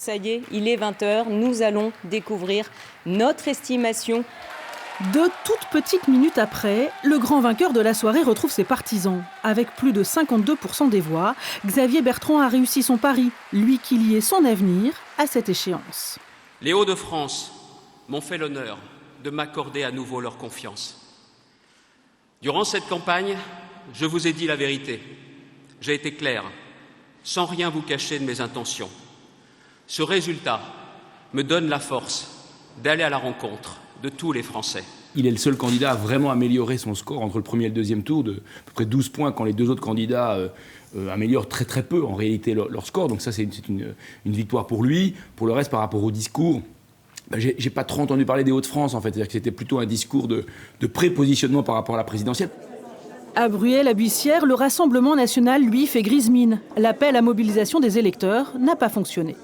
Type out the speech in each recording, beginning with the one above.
Ça y est, il est 20h, nous allons découvrir notre estimation. 2 toutes petites minutes après, le grand vainqueur de la soirée retrouve ses partisans. Avec plus de 52% des voix, Xavier Bertrand a réussi son pari, lui qui liait son avenir à cette échéance. Les Hauts-de-France m'ont fait l'honneur de m'accorder à nouveau leur confiance. Durant cette campagne, je vous ai dit la vérité. J'ai été clair, sans rien vous cacher de mes intentions. Ce résultat me donne la force d'aller à la rencontre de tous les Français. Il est le seul candidat à vraiment améliorer son score entre le premier et le deuxième tour de à peu près 12 points quand les deux autres candidats améliorent très très peu en réalité leur score. Donc ça c'est une victoire pour lui. Pour le reste par rapport au discours, j'ai pas trop entendu parler des Hauts-de-France en fait. C'est-à-dire que c'était plutôt un discours de prépositionnement par rapport à la présidentielle. À Bruyères-la-Buissière, le Rassemblement national, lui, fait grise mine. L'appel à mobilisation des électeurs n'a pas fonctionné.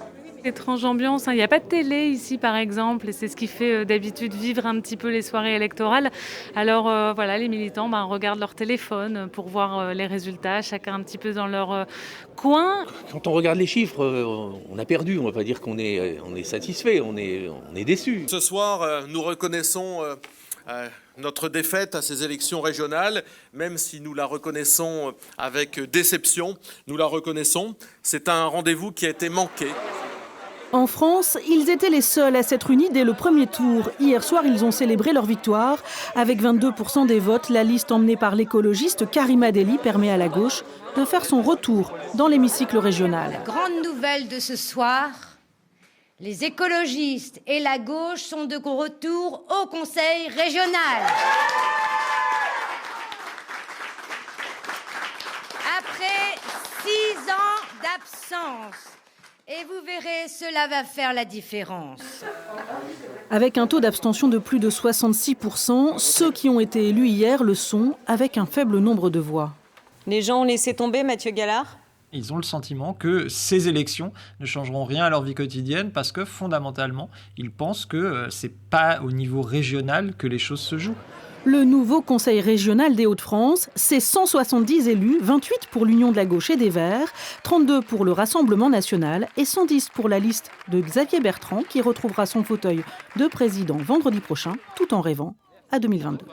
Étrange ambiance, il n'y a pas de télé ici par exemple et c'est ce qui fait d'habitude vivre un petit peu les soirées électorales. Alors voilà, les militants regardent leur téléphone pour voir les résultats, chacun un petit peu dans leur coin. Quand on regarde les chiffres, on a perdu, on ne va pas dire qu'on est satisfait, on est déçu. Ce soir, nous reconnaissons notre défaite à ces élections régionales, même si nous la reconnaissons avec déception, nous la reconnaissons. C'est un rendez-vous qui a été manqué. En France, ils étaient les seuls à s'être unis dès le premier tour. Hier soir, ils ont célébré leur victoire. Avec 22% des votes, la liste emmenée par l'écologiste Karima Delli permet à la gauche de faire son retour dans l'hémicycle régional. La grande nouvelle de ce soir, les écologistes et la gauche sont de retour au Conseil régional. Après 6 ans d'absence. Et vous verrez, cela va faire la différence. Avec un taux d'abstention de plus de 66%, ceux qui ont été élus hier le sont avec un faible nombre de voix. Les gens ont laissé tomber, Mathieu Gallard ? Ils ont le sentiment que ces élections ne changeront rien à leur vie quotidienne parce que fondamentalement, ils pensent que c'est pas au niveau régional que les choses se jouent. Le nouveau Conseil régional des Hauts-de-France, c'est 170 élus, 28 pour l'Union de la gauche et des Verts, 32 pour le Rassemblement national et 110 pour la liste de Xavier Bertrand qui retrouvera son fauteuil de président vendredi prochain, tout en rêvant à 2022.